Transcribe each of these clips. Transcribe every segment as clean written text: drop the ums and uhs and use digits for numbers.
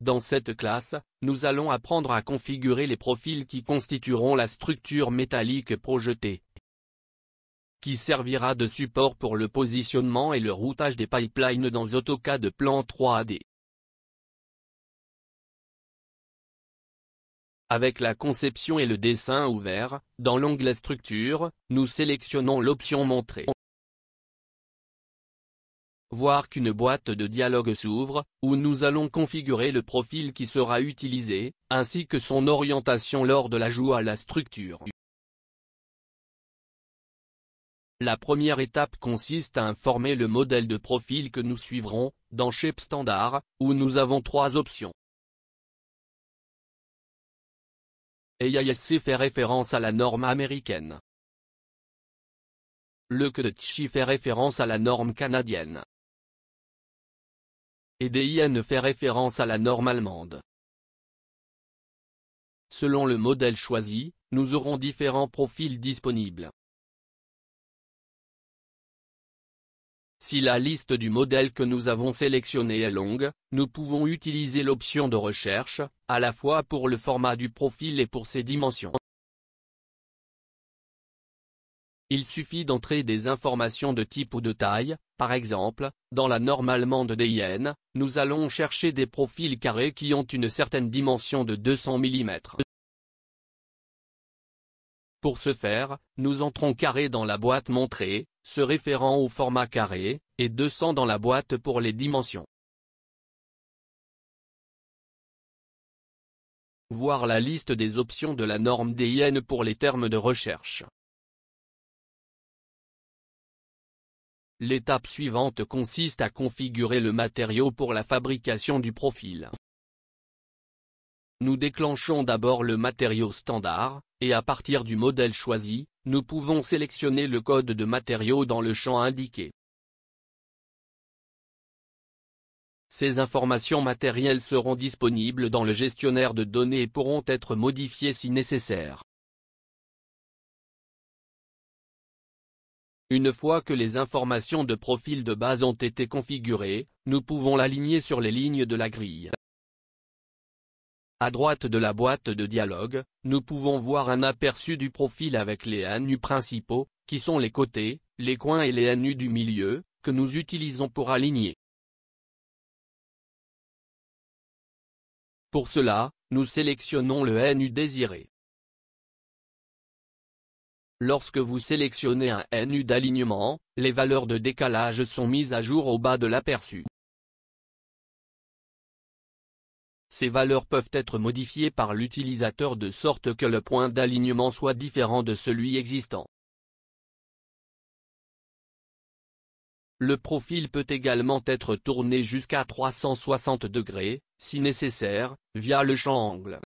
Dans cette classe, nous allons apprendre à configurer les profils qui constitueront la structure métallique projetée, qui servira de support pour le positionnement et le routage des pipelines dans AutoCAD plan 3D. Avec la conception et le dessin ouvert, dans l'onglet Structure, nous sélectionnons l'option Montrer. Voir qu'une boîte de dialogue s'ouvre, où nous allons configurer le profil qui sera utilisé, ainsi que son orientation lors de l'ajout à la structure. La première étape consiste à informer le modèle de profil que nous suivrons, dans Shape Standard, où nous avons trois options. EISC fait référence à la norme américaine. Le CDTCH fait référence à la norme canadienne. Et DIN fait référence à la norme allemande. Selon le modèle choisi, nous aurons différents profils disponibles. Si la liste du modèle que nous avons sélectionné est longue, nous pouvons utiliser l'option de recherche, à la fois pour le format du profil et pour ses dimensions. Il suffit d'entrer des informations de type ou de taille, par exemple, dans la norme allemande DIN, nous allons chercher des profils carrés qui ont une certaine dimension de 200 mm. Pour ce faire, nous entrons carré dans la boîte montrée, se référant au format carré, et 200 dans la boîte pour les dimensions. Voir la liste des options de la norme DIN pour les termes de recherche. L'étape suivante consiste à configurer le matériau pour la fabrication du profil. Nous déclenchons d'abord le matériau standard, et à partir du modèle choisi, nous pouvons sélectionner le code de matériau dans le champ indiqué. Ces informations matérielles seront disponibles dans le gestionnaire de données et pourront être modifiées si nécessaire. Une fois que les informations de profil de base ont été configurées, nous pouvons l'aligner sur les lignes de la grille. À droite de la boîte de dialogue, nous pouvons voir un aperçu du profil avec les NU principaux, qui sont les côtés, les coins et les NU du milieu, que nous utilisons pour aligner. Pour cela, nous sélectionnons le NU désiré. Lorsque vous sélectionnez un NU d'alignement, les valeurs de décalage sont mises à jour au bas de l'aperçu. Ces valeurs peuvent être modifiées par l'utilisateur de sorte que le point d'alignement soit différent de celui existant. Le profil peut également être tourné jusqu'à 360 degrés, si nécessaire, via le champ angle.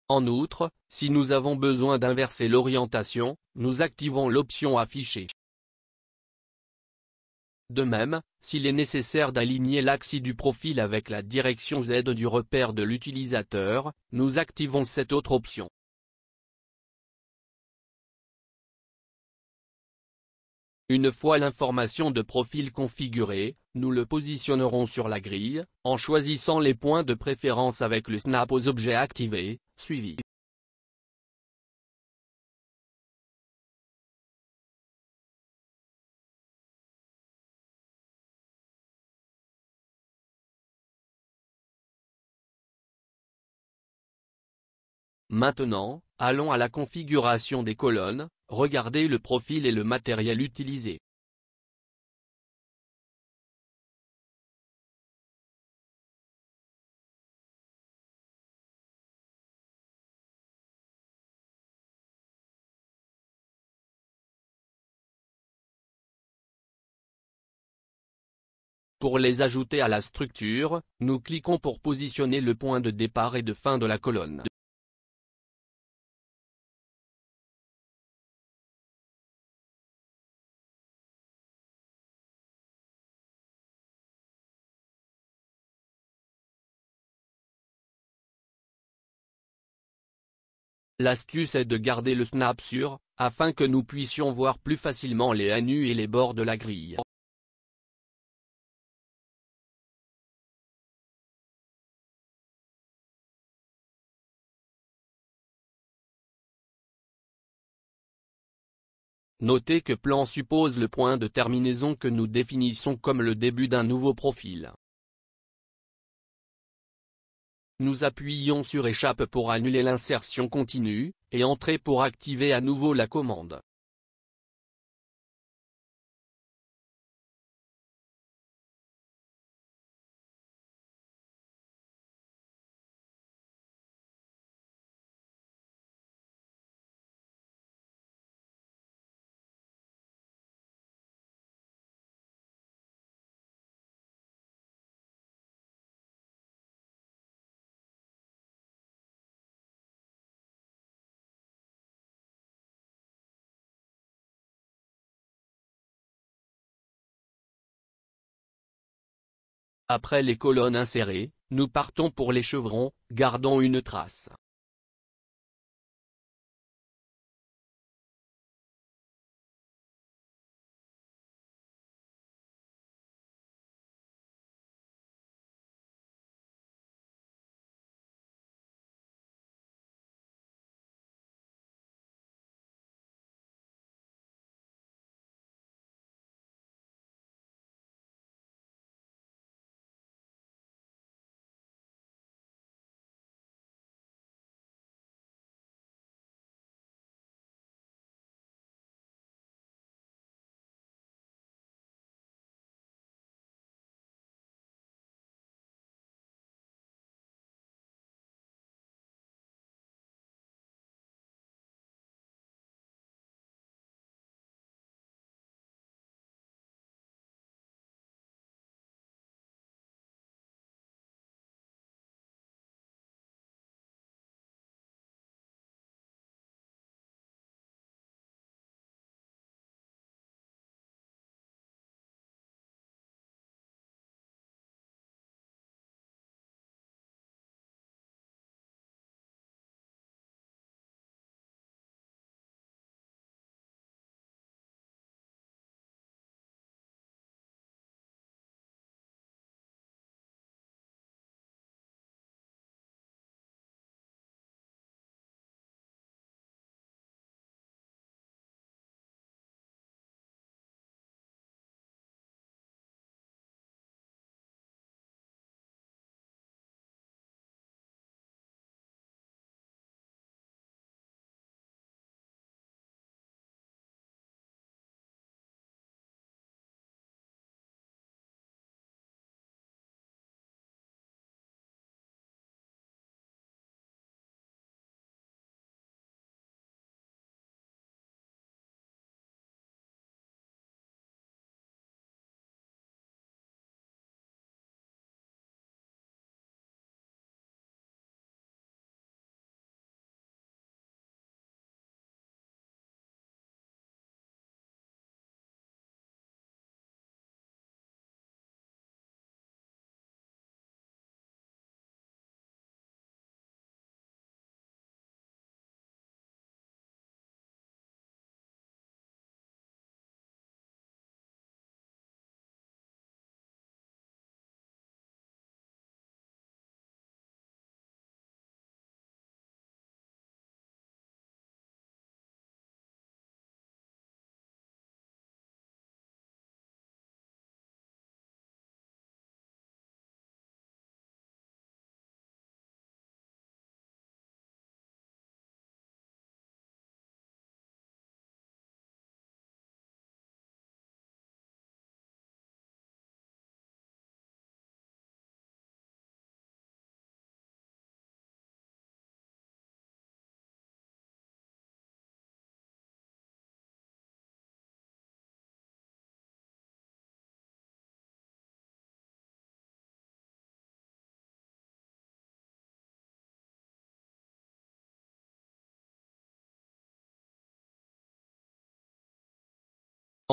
En outre, si nous avons besoin d'inverser l'orientation, nous activons l'option affichée. De même, s'il est nécessaire d'aligner l'axe du profil avec la direction Z du repère de l'utilisateur, nous activons cette autre option. Une fois l'information de profil configurée, nous le positionnerons sur la grille, en choisissant les points de préférence avec le snap aux objets activés, suivi. Maintenant, allons à la configuration des colonnes, regardez le profil et le matériel utilisé. Pour les ajouter à la structure, nous cliquons pour positionner le point de départ et de fin de la colonne. L'astuce est de garder le snap sur, afin que nous puissions voir plus facilement les NU et les bords de la grille. Notez que plan suppose le point de terminaison que nous définissons comme le début d'un nouveau profil. Nous appuyons sur Échappe pour annuler l'insertion continue, et Entrée pour activer à nouveau la commande. Après les colonnes insérées, nous partons pour les chevrons, gardant une trace.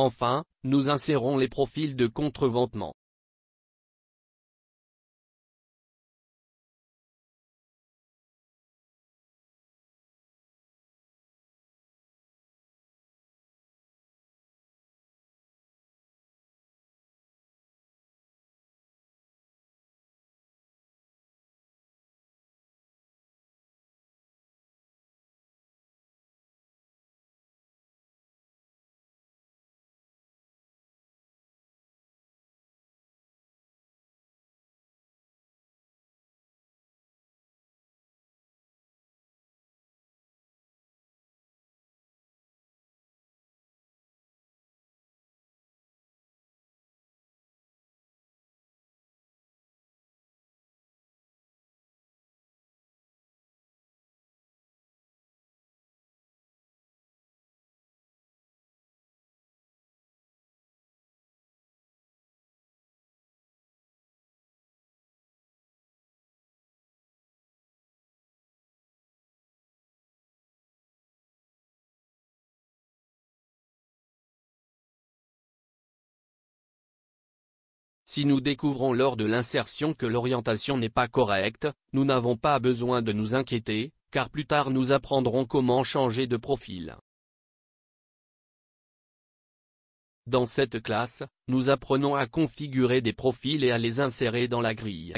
Enfin, nous insérons les profils de contreventement. Si nous découvrons lors de l'insertion que l'orientation n'est pas correcte, nous n'avons pas besoin de nous inquiéter, car plus tard nous apprendrons comment changer de profil. Dans cette classe, nous apprenons à configurer des profils et à les insérer dans la grille.